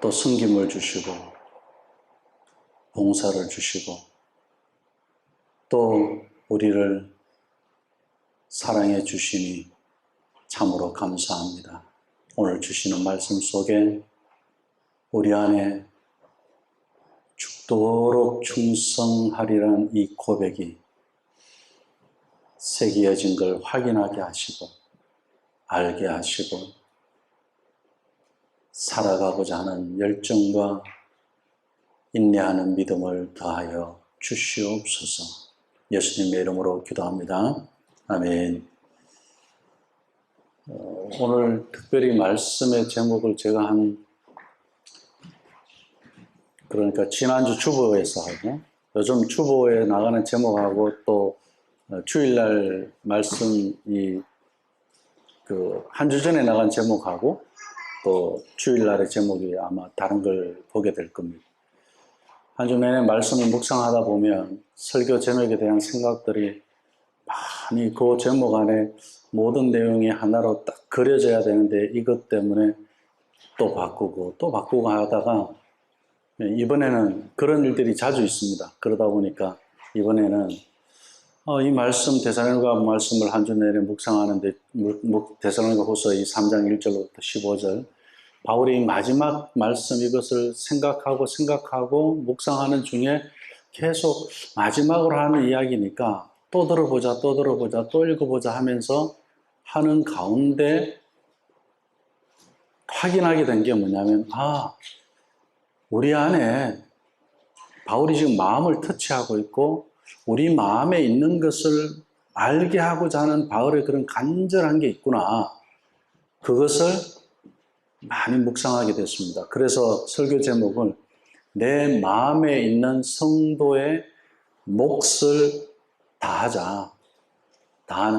또 섬김을 주시고 봉사를 주시고 또 우리를 사랑해 주시니 참으로 감사합니다. 오늘 주시는 말씀 속에 우리 안에 죽도록 충성하리라는 이 고백이 새겨진 걸 확인하게 하시고 알게 하시고 살아가고자 하는 열정과 인내하는 믿음을 더하여 주시옵소서. 예수님의 이름으로 기도합니다. 아멘. 오늘 특별히 말씀의 제목을 제가 그러니까 지난주 주보에서 하고 요즘 주보에 나가는 제목하고 또 주일날 말씀이 한 주 전에 나간 제목하고 또 주일날의 제목이 아마 다른 걸 보게 될 겁니다. 한 주 내내 말씀을 묵상하다 보면 설교 제목에 대한 생각들이 많이 그 제목 안에 모든 내용이 하나로 딱 그려져야 되는데 이것 때문에 또 바꾸고 하다가 이번에는 그런 일들이 자주 있습니다. 그러다 보니까 이번에는 이 말씀 데살로니가 말씀을 한 주 내내 묵상하는데 데살로니가 후서 이 3장 1절부터 15절 바울이 마지막 말씀 이것을 생각하고 묵상하는 중에 계속 마지막으로 하는 이야기니까 또 들어보자 또 읽어보자 하면서 하는 가운데 확인하게 된 게 뭐냐면 우리 안에 바울이 지금 마음을 터치하고 있고 우리 마음에 있는 것을 알게 하고자 하는 바울의 그런 간절한 게 있구나. 그것을 많이 묵상하게 됐습니다. 그래서 설교 제목을 내 마음에 있는 성도의 몫을 다하는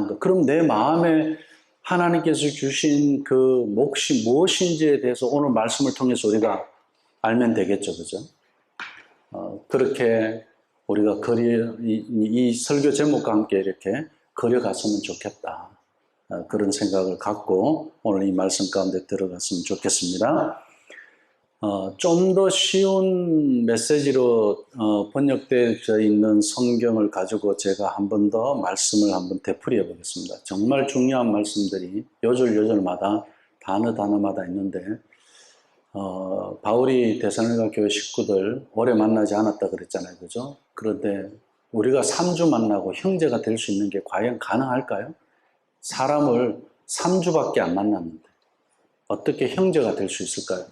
것. 그럼 내 마음에 하나님께서 주신 그 몫이 무엇인지에 대해서 오늘 말씀을 통해서 우리가 알면 되겠죠. 그죠? 그렇게 우리가 이 설교 제목과 함께 이렇게 그려갔으면 좋겠다. 그런 생각을 갖고 오늘 이 말씀 가운데 들어갔으면 좋겠습니다. 좀 더 쉬운 메시지로 번역되어 있는 성경을 가지고 제가 한 번 더 말씀을 한번 되풀이해 보겠습니다. 정말 중요한 말씀들이 요절마다 단어마다 있는데 바울이 데살로니가 교회 식구들 오래 만나지 않았다 그랬잖아요. 그죠? 그런데 우리가 3주 만나고 형제가 될 수 있는 게 과연 가능할까요? 사람을 3주밖에 안 만났는데 어떻게 형제가 될 수 있을까요?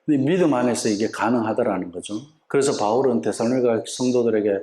믿음 안에서 이게 가능하더라는 거죠. 그래서 바울은 데살로니가 성도들에게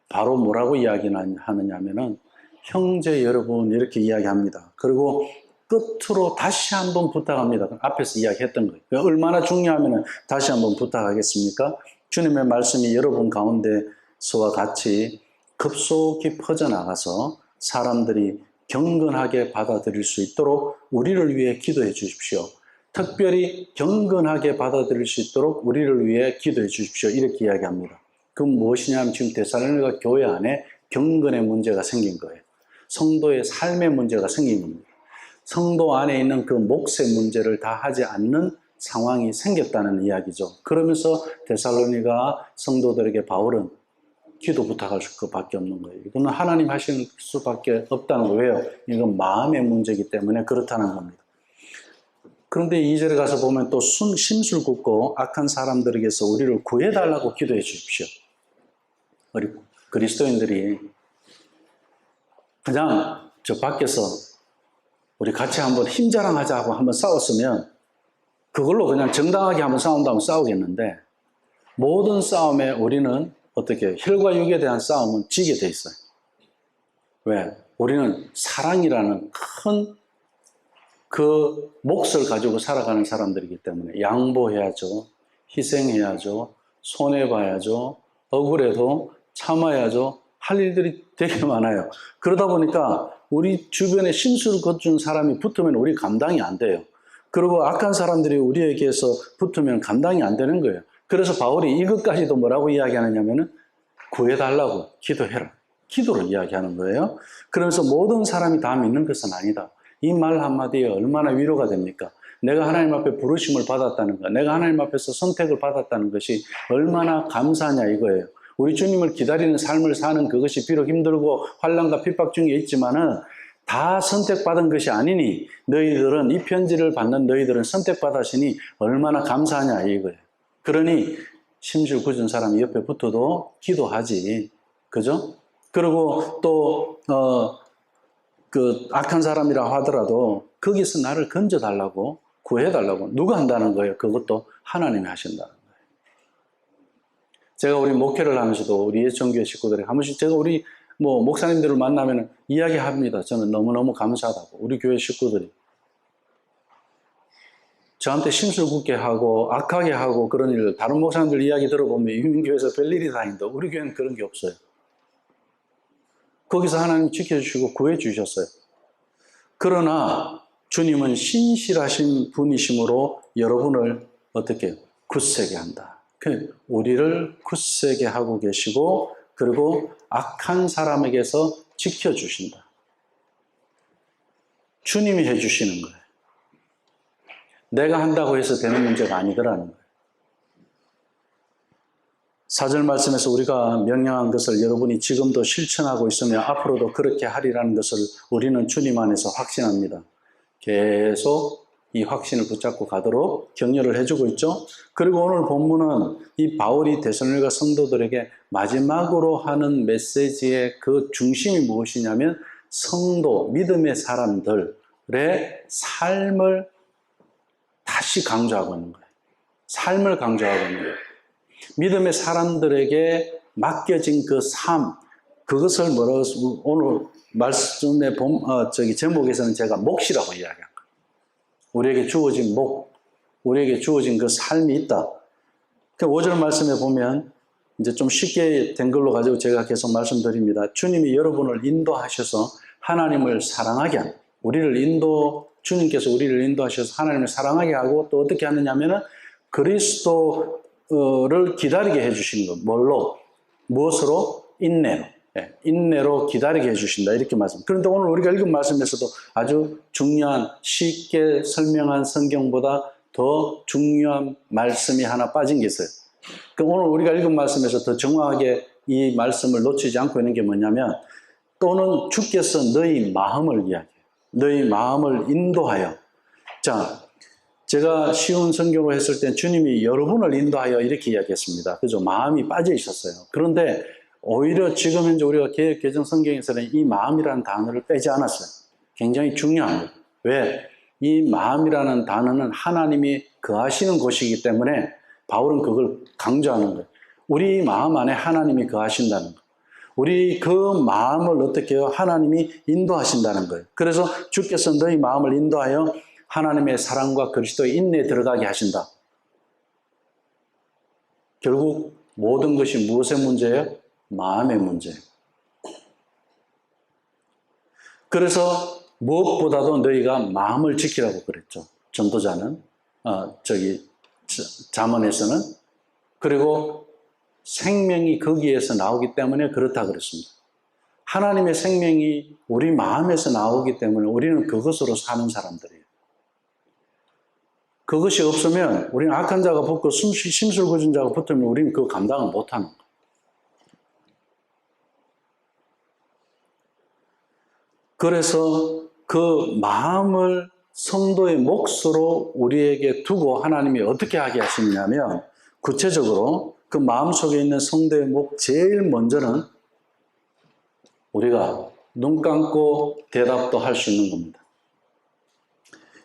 바로 뭐라고 이야기하느냐면은 형제 여러분 이렇게 이야기합니다. 그리고 끝으로 다시 한번 부탁합니다. 앞에서 이야기했던 거예요. 얼마나 중요하면 다시 한번 부탁하겠습니까? 주님의 말씀이 여러분 가운데서와 같이 급속히 퍼져나가서 사람들이 경건하게 받아들일 수 있도록 우리를 위해 기도해 주십시오. 특별히 경건하게 받아들일 수 있도록 우리를 위해 기도해 주십시오. 이렇게 이야기합니다. 그럼 무엇이냐면 지금 데살로니가 교회 안에 경건의 문제가 생긴 거예요. 성도의 삶의 문제가 생긴 겁니다. 성도 안에 있는 그 몫의 문제를 다 하지 않는 상황이 생겼다는 이야기죠. 그러면서 데살로니가 성도들에게 바울은 기도 부탁할 수밖에 없는 거예요. 이거는 하나님 하시는 수밖에 없다는 거예요. 왜요? 이건 마음의 문제이기 때문에 그렇다는 겁니다. 그런데 2절에 가서 보면 또 심술 굽고 악한 사람들에게서 우리를 구해달라고 기도해 주십시오. 우리 그리스도인들이 그냥 저 밖에서 우리 같이 한번 힘자랑하자고 한번 싸웠으면 그걸로 그냥 정당하게 한번 싸운다면 싸우겠는데 모든 싸움에 우리는 어떻게 혈과 육에 대한 싸움은 지게 돼 있어요. 왜? 우리는 사랑이라는 큰 그 몫을 가지고 살아가는 사람들이기 때문에 양보해야죠. 희생해야죠. 손해봐야죠. 억울해도 참아야죠. 할 일들이 되게 많아요. 그러다 보니까 우리 주변에 심술을 거둔 사람이 붙으면 우리 감당이 안 돼요. 그리고 악한 사람들이 우리에게서 붙으면 감당이 안 되는 거예요. 그래서 바울이 이것까지도 뭐라고 이야기하느냐면은 구해달라고 기도해라. 기도를 이야기하는 거예요. 그러면서 모든 사람이 다 믿는 것은 아니다. 이 말 한마디에 얼마나 위로가 됩니까? 내가 하나님 앞에 부르심을 받았다는 것, 내가 하나님 앞에서 선택을 받았다는 것이 얼마나 감사하냐 이거예요. 우리 주님을 기다리는 삶을 사는 그것이 비록 힘들고 환난과 핍박 중에 있지만은 다 선택받은 것이 아니니 너희들은 이 편지를 받는 너희들은 선택받았으니 얼마나 감사하냐 이거예요. 그러니 심술 굳은 사람이 옆에 붙어도 기도하지. 그죠? 그리고 또 그 악한 사람이라 하더라도 거기서 나를 건져달라고 구해달라고 누가 한다는 거예요? 그것도 하나님이 하신다는 거예요. 제가 우리 목회를 하면서도 우리 예천교회 식구들이 한 번씩 제가 우리 목사님들을 만나면 이야기합니다. 저는 너무너무 감사하다고. 우리 교회 식구들이 저한테 심술 굳게 하고 악하게 하고 그런 일을 다른 목사님들 이야기 들어보면 유민교회에서 별일이 다 있는데 우리 교회는 그런 게 없어요. 거기서 하나님 지켜주시고 구해주셨어요. 그러나 주님은 신실하신 분이심으로 여러분을 어떻게 굳세게 한다. 우리를 굳세게 하고 계시고 그리고 악한 사람에게서 지켜주신다. 주님이 해주시는 거예요. 내가 한다고 해서 되는 문제가 아니더라는 거예요. 4절 말씀에서 우리가 명령한 것을 여러분이 지금도 실천하고 있으며 앞으로도 그렇게 하리라는 것을 우리는 주님 안에서 확신합니다. 계속 이 확신을 붙잡고 가도록 격려를 해주고 있죠. 그리고 오늘 본문은 이 바울이 데살로니가 성도들에게 마지막으로 하는 메시지의 그 중심이 무엇이냐면 성도, 믿음의 사람들의 삶을 다시 강조하고 있는 거예요. 삶을 강조하고 있는 거예요. 믿음의 사람들에게 맡겨진 그 삶, 그것을 뭐라고 오늘 말씀의 제목에서는 제가 몫이라고 이야기한 거예요. 우리에게 주어진 목, 우리에게 주어진 그 삶이 있다. 5절 말씀에 보면 이제 좀 쉽게 된 걸로 가지고 제가 계속 말씀드립니다. 주님이 여러분을 인도하셔서 하나님을 사랑하게 합니다. 주님께서 우리를 인도하셔서 하나님을 사랑하게 하고 또 어떻게 하느냐면은 그리스도를 기다리게 해주시는 것. 뭘로? 무엇으로? 인내로. 인내로 기다리게 해주신다. 이렇게 말씀. 그런데 오늘 우리가 읽은 말씀에서도 아주 중요한, 쉽게 설명한 성경보다 더 중요한 말씀이 하나 빠진 게 있어요. 오늘 우리가 읽은 말씀에서 더 정확하게 이 말씀을 놓치지 않고 있는 게 뭐냐면 또는 주께서 너희 마음을 이야기해요. 너희 마음을 인도하여. 자, 제가 쉬운 성경으로 했을 때 주님이 여러분을 인도하여 이렇게 이야기했습니다. 그죠? 마음이 빠져 있었어요. 그런데 오히려 지금 현재 우리가 개역 개정 성경에서는 이 마음이라는 단어를 빼지 않았어요. 굉장히 중요합니다. 왜? 이 마음이라는 단어는 하나님이 거하시는 곳이기 때문에 바울은 그걸 강조하는 거예요. 우리 마음 안에 하나님이 거하신다는 거. 우리 그 마음을 어떻게 해요? 하나님이 인도하신다는 거예요. 그래서 주께서 너희 마음을 인도하여 하나님의 사랑과 그리스도의 인내에 들어가게 하신다. 결국 모든 것이 무엇의 문제예요? 마음의 문제예요. 그래서 무엇보다도 너희가 마음을 지키라고 그랬죠. 전도자는 잠언에서는. 그리고 생명이 거기에서 나오기 때문에 그렇다 그랬습니다. 하나님의 생명이 우리 마음에서 나오기 때문에 우리는 그것으로 사는 사람들이에요. 그것이 없으면 우리는 악한 자가 붙고 심술 굳은 자가 붙으면 우리는 그거 감당을 못하는 거예요. 그래서 그 마음을 성도의 몫으로 우리에게 두고 하나님이 어떻게 하게 하시냐면 구체적으로 그 마음속에 있는 성도의 목 제일 먼저는 우리가 눈 감고 대답도 할 수 있는 겁니다.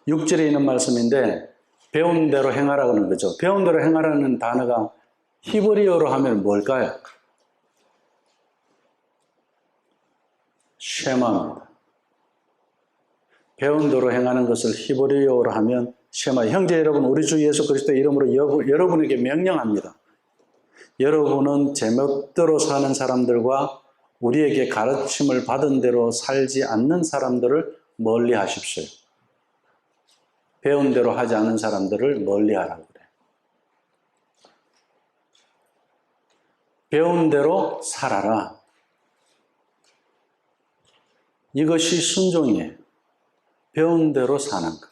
6절에 있는 말씀인데 배운 대로 행하라 그러는 거죠. 배운 대로 행하라는 단어가 히브리어로 하면 뭘까요? 쉐마입니다. 배운 대로 행하는 것을 히브리어로 하면 쉐마. 형제 여러분, 우리 주 예수 그리스도의 이름으로 여러분에게 명령합니다. 여러분은 제멋대로 사는 사람들과 우리에게 가르침을 받은 대로 살지 않는 사람들을 멀리 하십시오. 배운 대로 하지 않는 사람들을 멀리 하라고 그래요. 배운 대로 살아라. 이것이 순종이에요. 배운 대로 사는 것.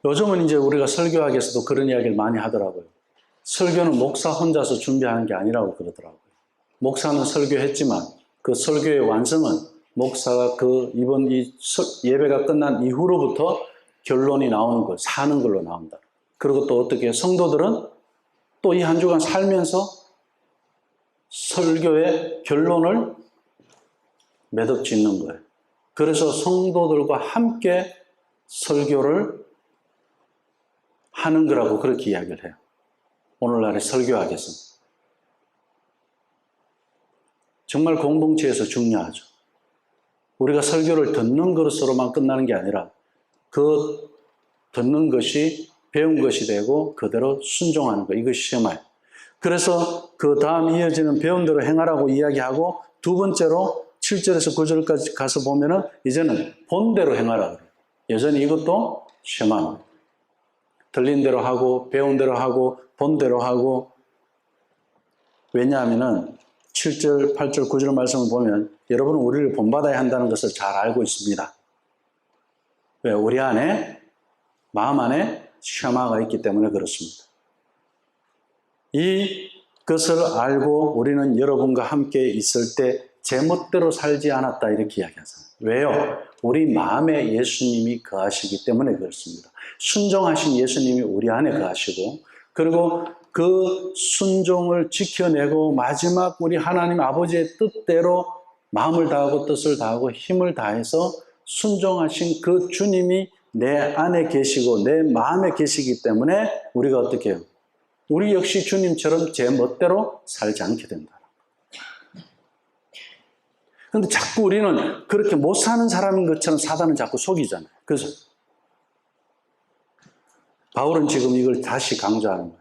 요즘은 이제 우리가 설교학에서도 그런 이야기를 많이 하더라고요. 설교는 목사 혼자서 준비하는 게 아니라고 그러더라고요. 목사는 설교했지만 그 설교의 완성은 목사가 이번 예배가 끝난 이후로부터 결론이 나오는 걸, 사는 걸로 나온다. 그리고 또 어떻게 성도들은 또 이 한 주간 살면서 설교의 결론을 매듭 짓는 거예요. 그래서 성도들과 함께 설교를 하는 거라고 그렇게 이야기를 해요. 오늘날의 설교학에서. 정말 공동체에서 중요하죠. 우리가 설교를 듣는 것으로만 끝나는 게 아니라 그 듣는 것이 배운 것이 되고 그대로 순종하는 것, 이것이 심해요. 그래서 그 다음 이어지는 배운 대로 행하라고 이야기하고 두 번째로 7절에서 9절까지 가서 보면은 이제는 본대로 행하라 그래요. 여전히 이것도 심합니다. 들린 대로 하고 배운 대로 하고 본대로 하고. 왜냐하면은 7절, 8절, 9절 말씀을 보면 여러분은 우리를 본받아야 한다는 것을 잘 알고 있습니다. 왜? 우리 안에, 마음 안에 셔마가 있기 때문에 그렇습니다. 이것을 알고 우리는 여러분과 함께 있을 때 제멋대로 살지 않았다 이렇게 이야기하잖아요. 왜요? 우리 마음에 예수님이 거하시기 때문에 그렇습니다. 순종하신 예수님이 우리 안에 거하시고 그리고 그 순종을 지켜내고 마지막 우리 하나님 아버지의 뜻대로 마음을 다하고 뜻을 다하고 힘을 다해서 순종하신 그 주님이 내 안에 계시고 내 마음에 계시기 때문에 우리가 어떻게 해요? 우리 역시 주님처럼 제 멋대로 살지 않게 된다. 그런데 자꾸 우리는 그렇게 못 사는 사람인 것처럼 사단은 자꾸 속이잖아요. 그래서 바울은 지금 이걸 다시 강조하는 거예요.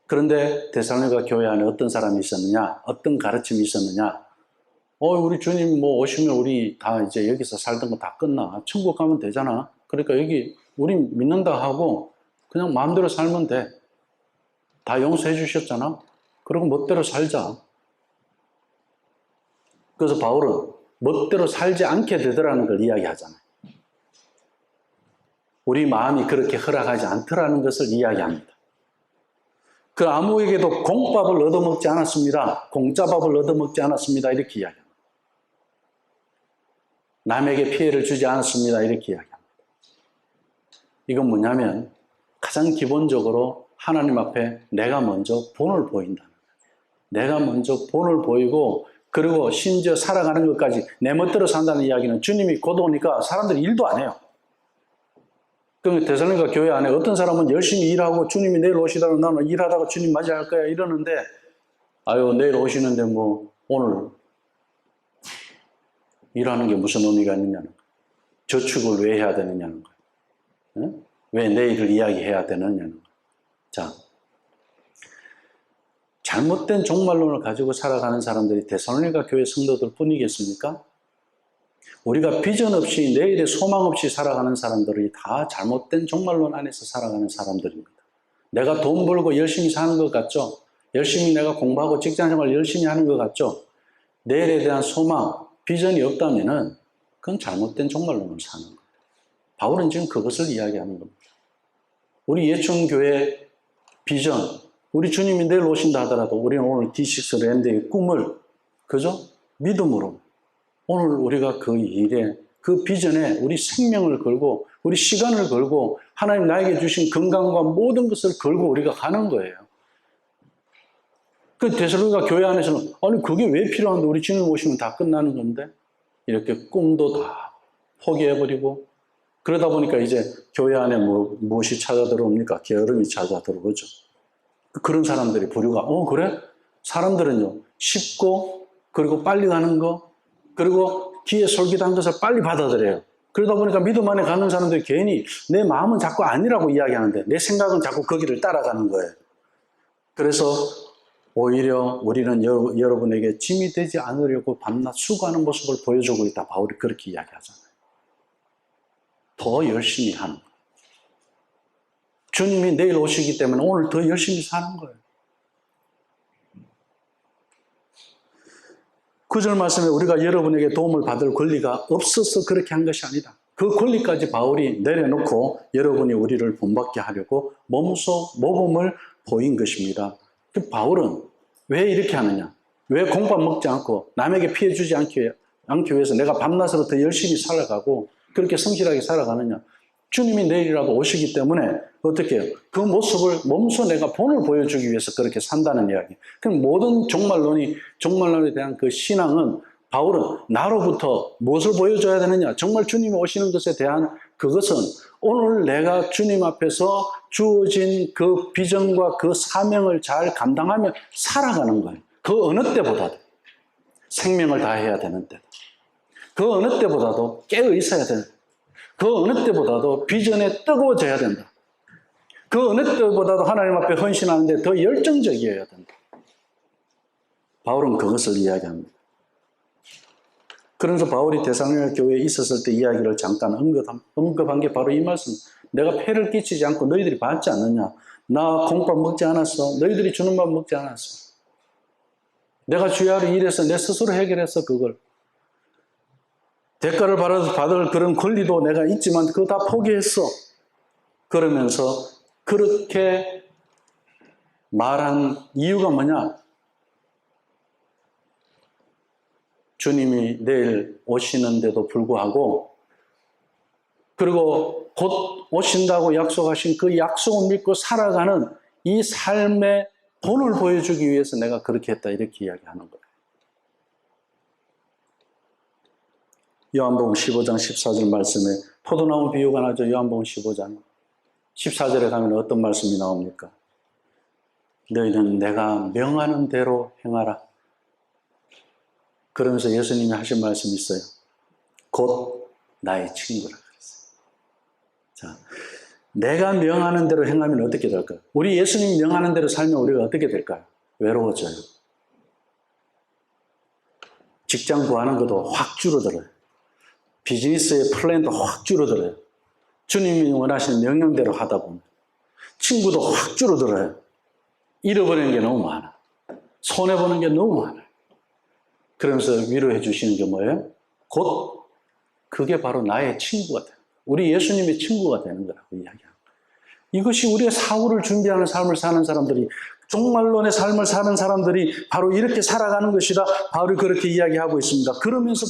그런데 데살로니가 교회 안에 어떤 사람이 있었느냐? 어떤 가르침이 있었느냐? 우리 주님 뭐 오시면 우리 다 이제 여기서 살던 거 다 끝나. 천국 가면 되잖아. 그러니까 여기 우리 믿는다 하고 그냥 마음대로 살면 돼. 다 용서해 주셨잖아. 그리고 멋대로 살자. 그래서 바울은 멋대로 살지 않게 되더라는 걸 이야기하잖아요. 우리 마음이 그렇게 허락하지 않더라는 것을 이야기합니다. 그 아무에게도 공밥을 얻어먹지 않았습니다. 공짜밥을 얻어먹지 않았습니다. 이렇게 이야기합니다. 남에게 피해를 주지 않았습니다. 이렇게 이야기합니다. 이건 뭐냐면 가장 기본적으로 하나님 앞에 내가 먼저 본을 보인다는 거예요. 내가 먼저 본을 보이고 그리고 심지어 살아가는 것까지 내 멋대로 산다는 이야기는 주님이 곧 오니까 사람들이 일도 안 해요. 그럼 데살로니가 교회 안에 어떤 사람은 열심히 일하고 주님이 내일 오시다가 나는 일하다가 주님 맞이할 거야 이러는데 아유 내일 오시는데 뭐 오늘 일하는 게 무슨 의미가 있느냐는 거예요. 저축을 왜 해야 되느냐는 거예요. 네? 왜 내일을 이야기해야 되느냐는 거예요. 자, 잘못된 종말론을 가지고 살아가는 사람들이 데살로니가 교회 성도들 뿐이겠습니까? 우리가 비전 없이 내일의 소망 없이 살아가는 사람들이 다 잘못된 종말론 안에서 살아가는 사람들입니다. 내가 돈 벌고 열심히 사는 것 같죠? 열심히 내가 공부하고 직장생활 열심히 하는 것 같죠? 내일에 대한 소망, 비전이 없다면은 그건 잘못된 종말론을 사는 거예요. 바울은 지금 그것을 이야기하는 겁니다. 우리 예천교회 비전, 우리 주님이 내일 오신다 하더라도 우리는 오늘 D6 랜드의 꿈을 그죠? 믿음으로 오늘 우리가 그 일에 그 비전에 우리 생명을 걸고 우리 시간을 걸고 하나님 나에게 주신 건강과 모든 것을 걸고 우리가 가는 거예요. 그 데살로니가 교회 안에서는 아니 그게 왜 필요한데 우리 주님 오시면 다 끝나는 건데 이렇게 꿈도 다 포기해버리고 그러다 보니까 이제 교회 안에 무엇이 찾아 들어옵니까? 게으름이 찾아 들어오죠. 그런 사람들이 부류가 그래? 사람들은요 쉽고 그리고 빨리 가는 거 그리고 귀에 솔깃한 것을 빨리 받아들여요. 그러다 보니까 믿음 안에 가는 사람들이 괜히 내 마음은 자꾸 아니라고 이야기하는데 내 생각은 자꾸 거기를 따라가는 거예요. 그래서 오히려 우리는 여러분에게 짐이 되지 않으려고 밤낮 수고하는 모습을 보여주고 있다. 바울이 그렇게 이야기하잖아요. 더 열심히 하는 거예요. 주님이 내일 오시기 때문에 오늘 더 열심히 사는 거예요. 9절 말씀에 우리가 여러분에게 도움을 받을 권리가 없어서 그렇게 한 것이 아니다. 그 권리까지 바울이 내려놓고 여러분이 우리를 본받게 하려고 몸소 모범을 보인 것입니다. 그 바울은 왜 이렇게 하느냐? 왜 공밥 먹지 않고 남에게 피해 주지 않기 위해서 내가 밤낮으로 더 열심히 살아가고 그렇게 성실하게 살아가느냐? 주님이 내일이라도 오시기 때문에 어떻게 해요? 그 모습을 몸소 내가 본을 보여주기 위해서 그렇게 산다는 이야기. 그럼 모든 종말론에 대한 그 신앙은 바울은 나로부터 무엇을 보여줘야 되느냐? 정말 주님이 오시는 것에 대한 그것은 오늘 내가 주님 앞에서 주어진 그 비전과 그 사명을 잘 감당하며 살아가는 거예요. 그 어느 때보다도 생명을 다해야 되는 때, 그 어느 때보다도 깨어 있어야 된다. 그 어느 때보다도 비전에 뜨거워져야 된다. 그 어느 때보다도 하나님 앞에 헌신하는데 더 열정적이어야 된다. 바울은 그것을 이야기합니다. 그래서 바울이 데살로니가 교회에 있었을 때 이야기를 잠깐 언급한 게 바로 이 말씀. 내가 폐를 끼치지 않고 너희들이 받지 않느냐? 나 공밥 먹지 않았어. 너희들이 주는 밥 먹지 않았어. 내가 주야로 일해서 내 스스로 해결해서 그걸. 대가를 받을 그런 권리도 내가 있지만 그거 다 포기했어. 그러면서 그렇게 말한 이유가 뭐냐? 주님이 내일 오시는데도 불구하고 그리고 곧 오신다고 약속하신 그 약속을 믿고 살아가는 이 삶의 본을 보여주기 위해서 내가 그렇게 했다 이렇게 이야기하는 거예요. 요한복음 15장 14절 말씀에 포도나무 비유가 나죠. 요한복음 15장 14절에 가면 어떤 말씀이 나옵니까? 너희는 내가 명하는 대로 행하라. 그러면서 예수님이 하신 말씀이 있어요. 곧 나의 친구라 그랬어요. 자, 내가 명하는 대로 행하면 어떻게 될까요? 우리 예수님 명하는 대로 살면 우리가 어떻게 될까요? 외로워져요. 직장 구하는 것도 확 줄어들어요. 비즈니스의 플랜도 확 줄어들어요. 주님이 원하시는 명령대로 하다 보면 친구도 확 줄어들어요. 잃어버리는 게 너무 많아. 손해보는 게 너무 많아요. 그러면서 위로해 주시는 게 뭐예요? 곧 그게 바로 나의 친구가 돼요. 우리 예수님의 친구가 되는 거라고 이야기합니다. 이것이 우리의 사후를 준비하는 삶을 사는 사람들이, 종말론의 삶을 사는 사람들이 바로 이렇게 살아가는 것이다. 바울이 그렇게 이야기하고 있습니다. 그러면서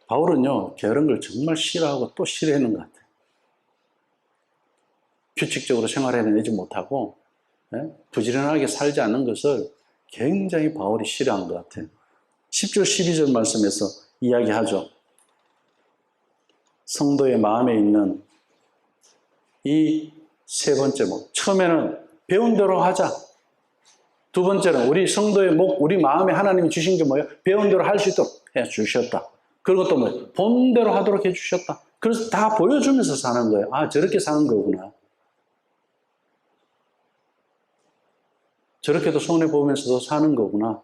바울은요, 게으른 걸 정말 싫어하고 또 싫어하는 것 같아요. 규칙적으로 생활해내지 못하고 부지런하게 살지 않는 것을 굉장히 바울이 싫어한 것 같아요. 10절 12절 말씀에서 이야기하죠. 성도의 마음에 있는 이 세 번째 목. 처음에는 배운 대로 하자. 두 번째는 우리 성도의 목, 우리 마음에 하나님이 주신 게 뭐예요? 배운 대로 할 수 있도록 해 주셨다. 그리고 또 뭐예요? 본대로 하도록 해 주셨다. 그래서 다 보여주면서 사는 거예요. 아, 저렇게 사는 거구나. 저렇게도 손해보면서도 사는 거구나.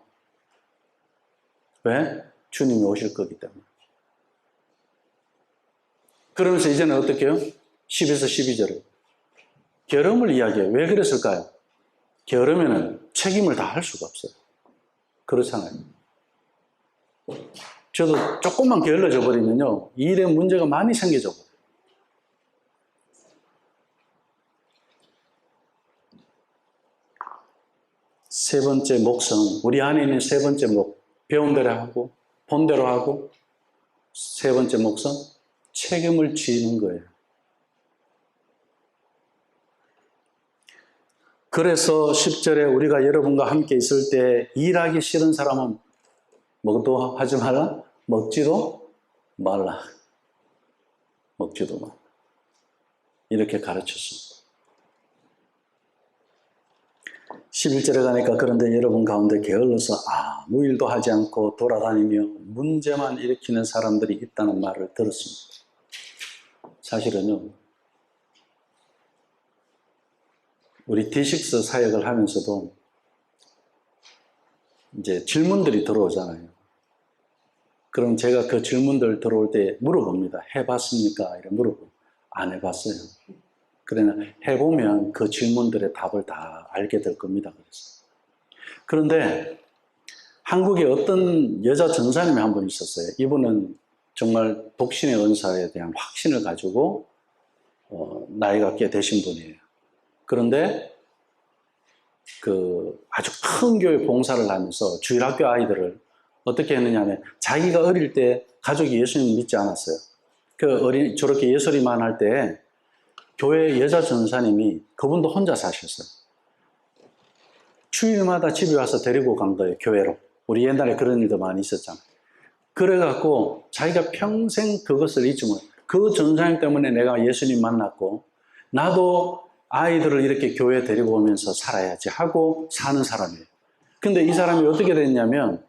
왜? 주님이 오실 거기 때문에. 그러면서 이제는 어떻게 해요? 10에서 12절에 게으름을 이야기해요. 왜 그랬을까요? 게으르면 책임을 다 할 수가 없어요. 그렇잖아요. 저도 조금만 게을러져 버리면요, 일에 문제가 많이 생겨져 버려요. 세 번째 목성, 우리 안에 있는 세 번째 목, 배운 대로 하고 본대로 하고, 세 번째 목성, 책임을 지는 거예요. 그래서 10절에 우리가 여러분과 함께 있을 때 일하기 싫은 사람은 뭐도 하지 말라? 먹지도 말라. 먹지도 말라. 이렇게 가르쳤습니다. 11절에 가니까 그런데 여러분 가운데 게을러서 아무 일도 하지 않고 돌아다니며 문제만 일으키는 사람들이 있다는 말을 들었습니다. 사실은요, 우리 D6 사역을 하면서도 이제 질문들이 들어오잖아요. 그럼 제가 그 질문들 들어올 때 물어봅니다. 해봤습니까? 이렇게 물어보고, 안 해봤어요. 그러나 해보면 그 질문들의 답을 다 알게 될 겁니다. 그런데 한국에 어떤 여자 전사님이 한 분 있었어요. 이분은 정말 독신의 은사에 대한 확신을 가지고 나이가 꽤 되신 분이에요. 그런데 아주 큰 교회 봉사를 하면서 주일학교 아이들을 어떻게 했느냐 하면 자기가 어릴 때 가족이 예수님을 믿지 않았어요. 저렇게 예설이만 할 때 교회 여자 전사님이 그분도 혼자 사셨어요. 주일마다 집에 와서 데리고 간 거예요, 교회로. 우리 옛날에 그런 일도 많이 있었잖아요. 그래갖고 자기가 평생 그것을 잊지 못해요. 그 전사님 때문에 내가 예수님 만났고 나도 아이들을 이렇게 교회에 데리고 오면서 살아야지 하고 사는 사람이에요. 근데 이 사람이 어떻게 됐냐면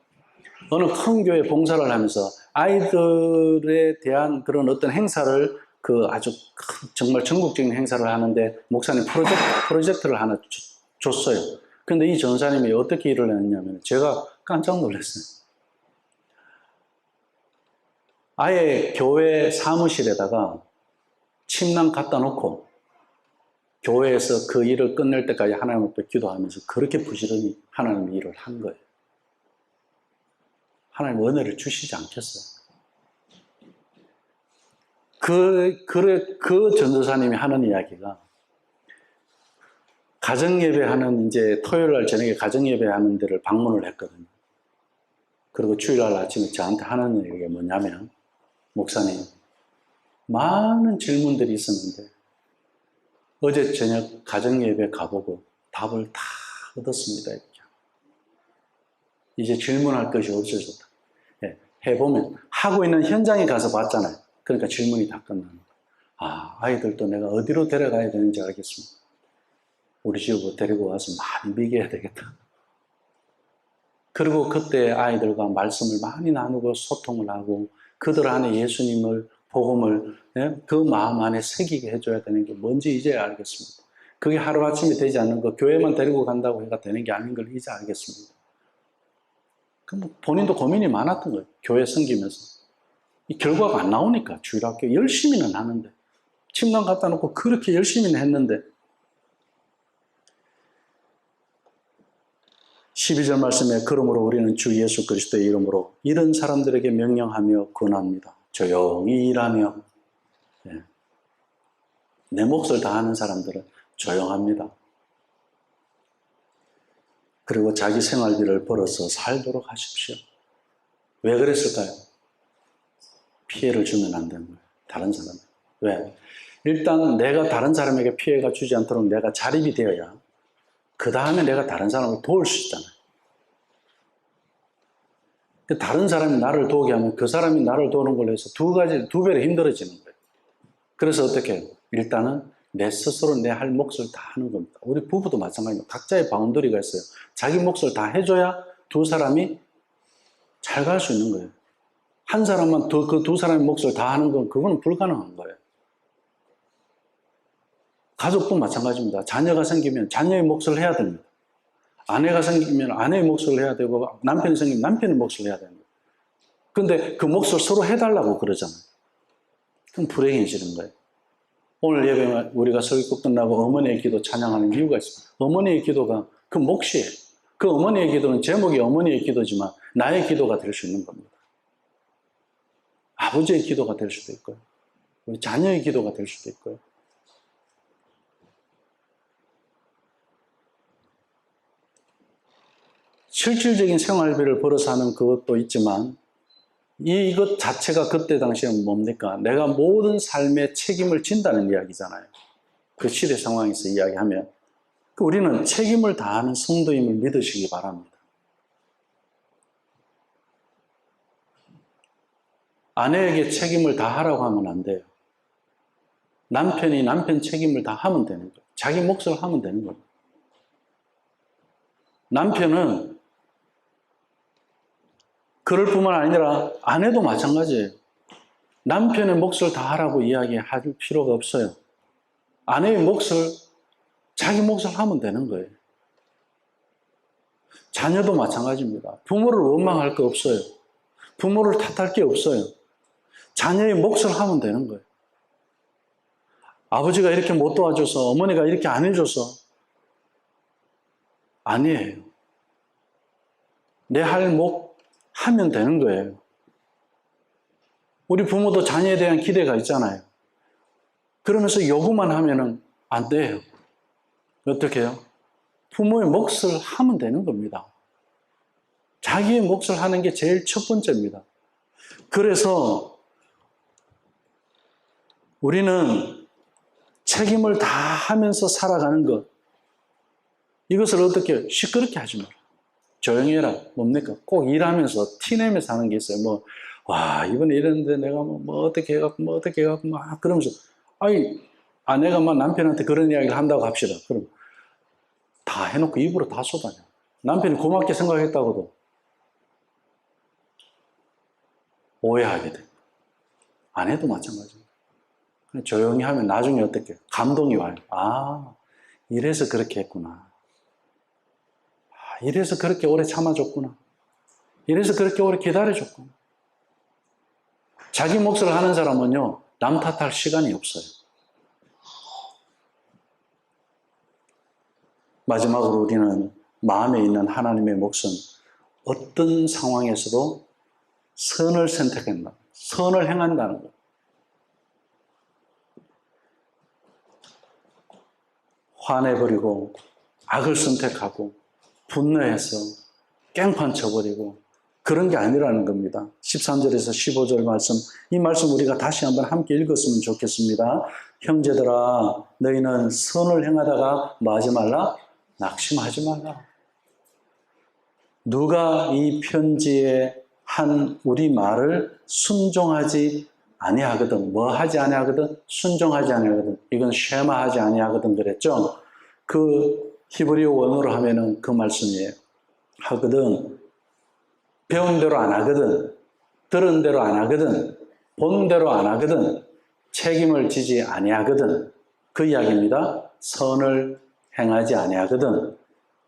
어느 큰 교회 봉사를 하면서 아이들에 대한 그런 어떤 행사를 아주 정말 전국적인 행사를 하는데 목사님 프로젝트를 하나 줬어요. 근데 이 전사님이 어떻게 일을 했냐면 제가 깜짝 놀랐어요. 아예 교회 사무실에다가 침낭 갖다 놓고 교회에서 그 일을 끝낼 때까지 하나님 앞에 기도하면서 그렇게 부지런히 하나님 일을 한 거예요. 하나님 은혜를 주시지 않겠어요? 그 전도사님이 하는 이야기가 가정예배하는 이제 토요일 날 저녁에 가정예배하는 데를 방문을 했거든요. 그리고 주일날 아침에 저한테 하는 얘기가 뭐냐면 목사님, 많은 질문들이 있었는데 어제 저녁 가정예배 가보고 답을 다 얻었습니다. 이렇게. 이제 질문할 것이 없어졌다. 예, 해보면 하고 있는 현장에 가서 봤잖아요. 그러니까 질문이 다 끝나는 거예요. 아이들도 내가 어디로 데려가야 되는지 알겠습니다. 우리 집으로 데리고 와서 많이 먹여야 되겠다. 그리고 그때 아이들과 말씀을 많이 나누고 소통을 하고 그들 안에 예수님을 복음을 그 마음 안에 새기게 해줘야 되는 게 뭔지 이제 알겠습니다. 그게 하루아침에 되지 않는 거 교회만 데리고 간다고 해가 되는 게 아닌 걸 이제 알겠습니다. 그럼 본인도 고민이 많았던 거예요. 교회 섬기면서. 이 결과가 안 나오니까 주일학교 열심히는 하는데 침낭 갖다 놓고 그렇게 열심히는 했는데 12절 말씀에 그러므로 우리는 주 예수 그리스도의 이름으로 이런 사람들에게 명령하며 권합니다. 조용히 일하며 내 몫을 다하는 사람들은 조용합니다. 그리고 자기 생활비를 벌어서 살도록 하십시오. 왜 그랬을까요? 피해를 주면 안 되는 거예요. 다른 사람. 왜? 일단 내가 다른 사람에게 피해가 주지 않도록 내가 자립이 되어야 그 다음에 내가 다른 사람을 도울 수 있잖아요. 다른 사람이 나를 도우게 하면 그 사람이 나를 도우는 걸로 해서 두 배로 힘들어지는 거예요. 그래서 어떻게 해요? 일단은 내 스스로 내 할 몫을 다 하는 겁니다. 우리 부부도 마찬가지입니다. 각자의 바운더리가 있어요. 자기 몫을 다 해줘야 두 사람이 잘 갈 수 있는 거예요. 한 사람만 그 두 사람의 몫을 다 하는 건 그건 불가능한 거예요. 가족도 마찬가지입니다. 자녀가 생기면 자녀의 몫을 해야 됩니다. 아내가 생기면 아내의 몫을 해야 되고 남편이 생기면 남편의 몫을 해야 됩니다. 근데 그 몫을 서로 해달라고 그러잖아요. 그럼 불행해지는 거예요. 오늘 예배 우리가 설교 끝나고 어머니의 기도 찬양하는 이유가 있습니다. 어머니의 기도가 그 몫이에요. 그 어머니의 기도는 제목이 어머니의 기도지만 나의 기도가 될 수 있는 겁니다. 아버지의 기도가 될 수도 있고요. 우리 자녀의 기도가 될 수도 있고요. 실질적인 생활비를 벌어서 하는 그것도 있지만 이것 자체가 그때 당시에는 뭡니까? 내가 모든 삶의 책임을 진다는 이야기잖아요. 그 시대 상황에서 이야기하면 우리는 책임을 다하는 성도임을 믿으시기 바랍니다. 아내에게 책임을 다하라고 하면 안 돼요. 남편이 남편 책임을 다 하면 되는 거예요. 자기 몫을 하면 되는 거예요. 남편은 그럴 뿐만 아니라 아내도 마찬가지예요. 남편의 몫을 다 하라고 이야기할 필요가 없어요. 아내의 몫을 자기 몫을 하면 되는 거예요. 자녀도 마찬가지입니다. 부모를 원망할 거 없어요. 부모를 탓할 게 없어요. 자녀의 몫을 하면 되는 거예요. 아버지가 이렇게 못 도와줘서 어머니가 이렇게 안 해줘서 아니에요. 내 할 몫 하면 되는 거예요. 우리 부모도 자녀에 대한 기대가 있잖아요. 그러면서 요구만 하면은 안 돼요. 어떻게 해요? 부모의 몫을 하면 되는 겁니다. 자기의 몫을 하는 게 제일 첫 번째입니다. 그래서 우리는 책임을 다 하면서 살아가는 것, 이것을 어떻게 시끄럽게 하지 마라. 조용히 해라. 뭡니까? 꼭 일하면서 티내면서 하는 게 있어요. 뭐, 와, 이번에 이랬는데 내가 어떻게 해갖고, 막 그러면서, 아니, 아내가 막 남편한테 그런 이야기를 한다고 합시다. 그럼 다 해놓고 입으로 다 쏟아내. 남편이 고맙게 생각했다고도 오해하게 돼. 아내도 마찬가지입니다. 조용히 하면 나중에 어떻게 감동이 와요. 아, 이래서 그렇게 했구나. 아, 이래서 그렇게 오래 참아줬구나. 이래서 그렇게 오래 기다려줬구나. 자기 몫을 하는 사람은요, 남 탓할 시간이 없어요. 마지막으로 우리는 마음에 있는 하나님의 몫은 어떤 상황에서도 선을 선택한다. 선을 행한다는 것. 화내버리고 악을 선택하고 분노해서 깽판 쳐버리고 그런 게 아니라는 겁니다. 13절에서 15절 말씀, 이 말씀 우리가 다시 한번 함께 읽었으면 좋겠습니다. 형제들아, 너희는 선을 행하다가 뭐 하지 말라? 낙심하지 말라. 누가 이 편지에 한 우리 말을 순종하지 아니하거든. 뭐 하지 아니하거든? 순종하지 아니하거든. 이건 쉐마하지 아니하거든 그랬죠? 그 히브리어 원어로 하면은 그 말씀이에요. 하거든. 배운 대로 안 하거든. 들은 대로 안 하거든. 본 대로 안 하거든. 책임을 지지 아니하거든. 그 이야기입니다. 선을 행하지 아니하거든.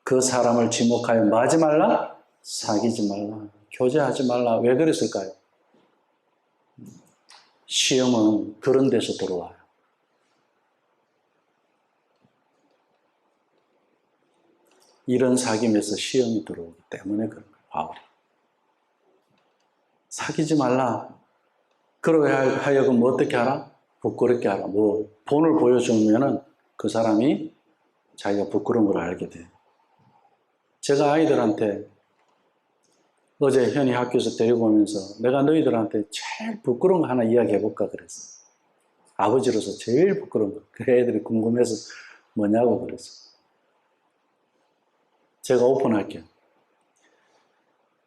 그 사람을 지목하여 뭐 하지 말라? 사귀지 말라. 교제하지 말라. 왜 그랬을까요? 시험은 그런 데서 들어와요. 이런 사귐에서 시험이 들어오기 때문에 그런 거예요. 바울이. 사귀지 말라. 그러고 하여금 어떻게 하라? 부끄럽게 하라. 뭐 본을 보여주면은 그 사람이 자기가 부끄러운 걸 알게 돼요. 제가 아이들한테 어제 현이 학교에서 데리고 오면서 내가 너희들한테 제일 부끄러운 거 하나 이야기해볼까 그랬어. 아버지로서 제일 부끄러운 거. 그 애들이 궁금해서 뭐냐고 그랬어. 제가 오픈할게요.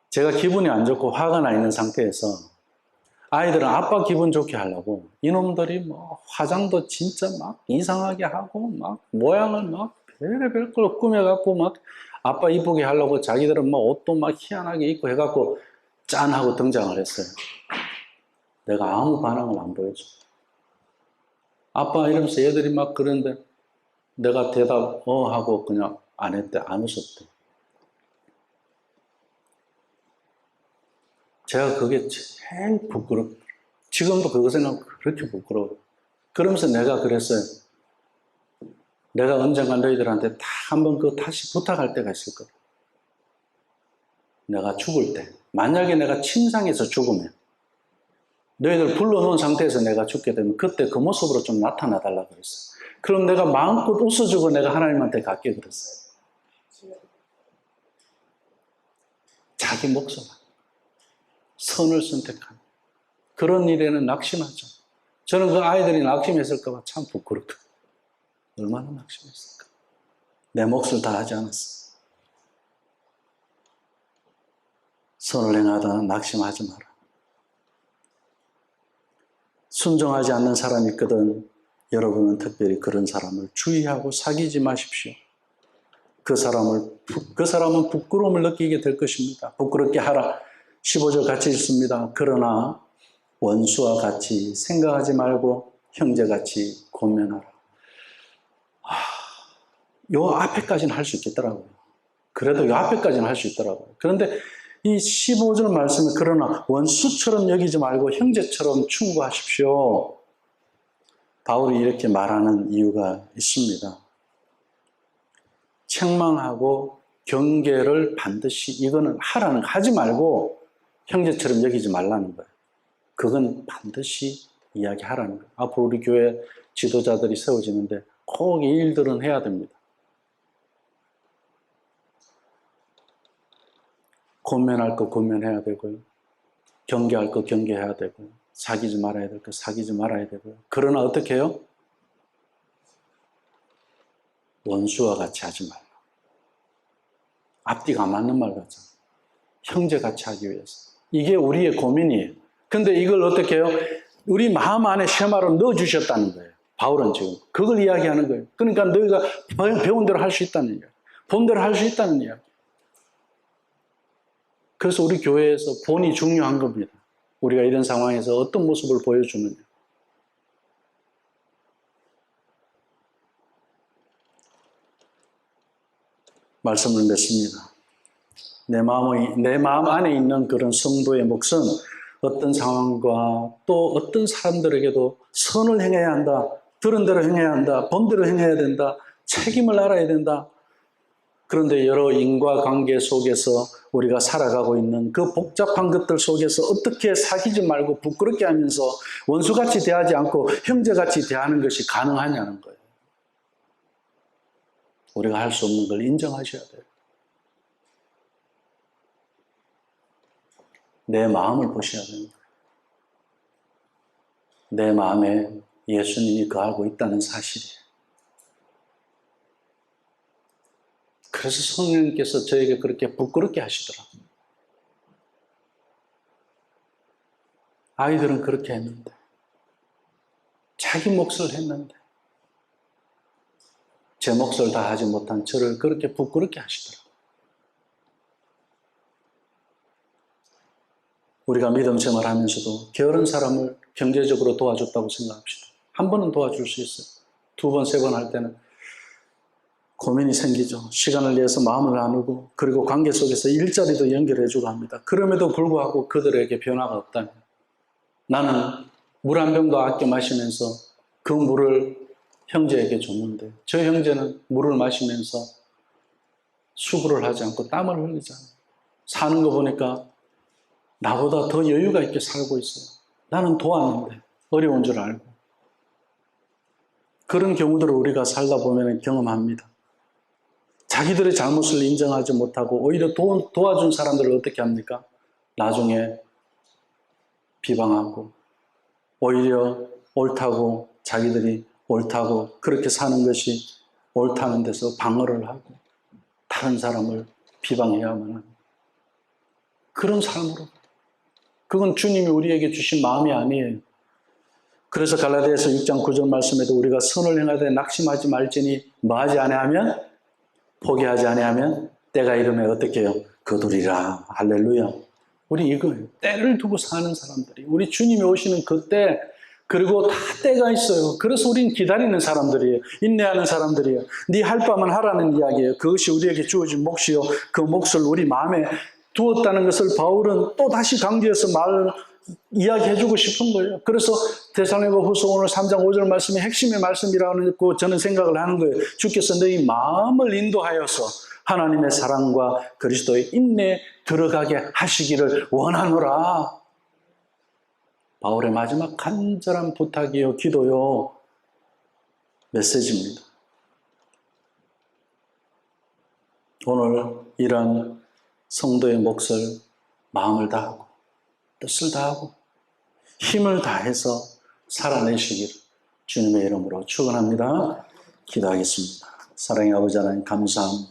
제가 기분이 안 좋고 화가 나 있는 상태에서 아이들은 아빠 기분 좋게 하려고 이놈들이 뭐 화장도 진짜 막 이상하게 하고 막 모양을 막 별의별 걸 꾸며갖고 막 아빠 이쁘게 하려고 자기들은 뭐 옷도 막 희한하게 입고 해갖고 짠 하고 등장을 했어요. 내가 아무 반응을 안 보여줘. 아빠 이러면서 얘들이 막 그런데 내가 대답 하고 그냥 안 했대. 안 웃었대. 제가 그게 제일 부끄럽고 지금도 그거 생각하면 그렇게 부끄러워요. 그러면서 내가 그랬어요. 내가 언젠가 너희들한테 다 한번 그거 다시 부탁할 때가 있을 거야. 내가 죽을 때 만약에 내가 침상에서 죽으면 너희들 불러놓은 상태에서 내가 죽게 되면 그때 그 모습으로 좀 나타나달라고 그랬어요. 그럼 내가 마음껏 웃어주고 내가 하나님한테 갈게 그랬어요. 자기 목숨 선을 선택하는 그런 일에는 낙심하죠. 저는 그 아이들이 낙심했을까 봐 참 부끄럽다. 얼마나 낙심했을까. 내 몫을 다 하지 않았어. 선을 행하다 낙심하지 마라. 순종하지 않는 사람이 있거든 여러분은 특별히 그런 사람을 주의하고 사귀지 마십시오. 그 사람은 부끄러움을 느끼게 될 것입니다. 부끄럽게 하라. 15절 같이 읽습니다. 그러나 원수와 같이 생각하지 말고 형제같이 권면하라. 요 앞에까지는 할 수 있겠더라고요. 그래도 요 앞에까지는 할 수 있더라고요. 그런데 이 15절 말씀에 그러나 원수처럼 여기지 말고 형제처럼 충고하십시오. 바울이 이렇게 말하는 이유가 있습니다. 책망하고 경계를 반드시 이거는 하지 말고 형제처럼 여기지 말라는 거예요. 그건 반드시 이야기하라는 거예요. 앞으로 우리 교회 지도자들이 세워지는데 꼭 이 일들은 해야 됩니다. 권면할 거 권면해야 되고요. 경계할 거 경계해야 되고요. 사귀지 말아야 될 거 사귀지 말아야 되고요. 그러나 어떻게 해요? 원수와 같이 하지 말라. 앞뒤가 안 맞는 말 같잖아. 형제같이 하기 위해서. 이게 우리의 고민이에요. 근데 이걸 어떻게 해요? 우리 마음 안에 쉐마로 넣어주셨다는 거예요. 바울은 지금 그걸 이야기하는 거예요. 그러니까 너희가 배운 대로 할 수 있다는 이야기, 본 대로 할 수 있다는 이야기. 그래서 우리 교회에서 본이 중요한 겁니다. 우리가 이런 상황에서 어떤 모습을 보여주느냐. 말씀을 맺습니다. 내 마음 안에 있는 그런 성도의 몫은 어떤 상황과 또 어떤 사람들에게도 선을 행해야 한다. 들은 대로 행해야 한다. 본 대로 행해야 된다. 책임을 알아야 된다. 그런데 여러 인과관계 속에서 우리가 살아가고 있는 그 복잡한 것들 속에서 어떻게 사귀지 말고 부끄럽게 하면서 원수같이 대하지 않고 형제같이 대하는 것이 가능하냐는 거예요. 우리가 할 수 없는 걸 인정하셔야 돼요. 내 마음을 보셔야 됩니다. 내 마음에 예수님이 거하고 있다는 사실이에요. 그래서 성령님께서 저에게 그렇게 부끄럽게 하시더라고요. 아이들은 그렇게 했는데, 자기 몫을 했는데, 제 몫을 다 하지 못한 저를 그렇게 부끄럽게 하시더라고요. 우리가 믿음 생활하면서도 게으른 사람을 경제적으로 도와줬다고 생각합시다. 한 번은 도와줄 수 있어요. 두 번, 세 번 할 때는 고민이 생기죠. 시간을 내서 마음을 나누고 그리고 관계 속에서 일자리도 연결해주고 합니다. 그럼에도 불구하고 그들에게 변화가 없다면 나는 물 한 병도 아껴 마시면서 그 물을 형제에게 줬는데 저 형제는 물을 마시면서 수고를 하지 않고 땀을 흘리잖아요. 사는 거 보니까 나보다 더 여유가 있게 살고 있어요. 나는 도왔는데 어려운 줄 알고. 그런 경우들을 우리가 살다 보면 경험합니다. 자기들의 잘못을 인정하지 못하고 오히려 도와준 사람들을 어떻게 합니까? 나중에 비방하고 오히려 옳다고 자기들이 옳다고 그렇게 사는 것이 옳다는 데서 방어를 하고 다른 사람을 비방해야만 합니다. 그런 삶으로. 그건 주님이 우리에게 주신 마음이 아니에요. 그래서 갈라디아서 6장 9절 말씀에도 우리가 선을 행하되 낙심하지 말지니 뭐하지 아니하면 포기하지 아니하면 때가 이르면 어떻게 해요? 거두리라. 할렐루야. 우리 이거예요. 때를 두고 사는 사람들이 우리 주님이 오시는 그때 그리고 다 때가 있어요. 그래서 우리는 기다리는 사람들이에요. 인내하는 사람들이에요. 네 할 바만 하라는 이야기예요. 그것이 우리에게 주어진 몫이요. 그 몫을 우리 마음에 두었다는 것을 바울은 또 다시 강조해서 이야기해주고 싶은 거예요. 그래서 데살로니가후서 오늘 3장 5절 말씀이 핵심의 말씀이라고 저는 생각을 하는 거예요. 주께서 너희 마음을 인도하여서 하나님의 사랑과 그리스도의 인내에 들어가게 하시기를 원하노라. 바울의 마지막 간절한 부탁이요, 기도요, 메시지입니다. 오늘 이런 성도의 몫을 마음을 다하고 뜻을 다하고 힘을 다해서 살아내시기를 주님의 이름으로 축원합니다. 기도하겠습니다. 사랑의 아버지 하나님 감사합니다.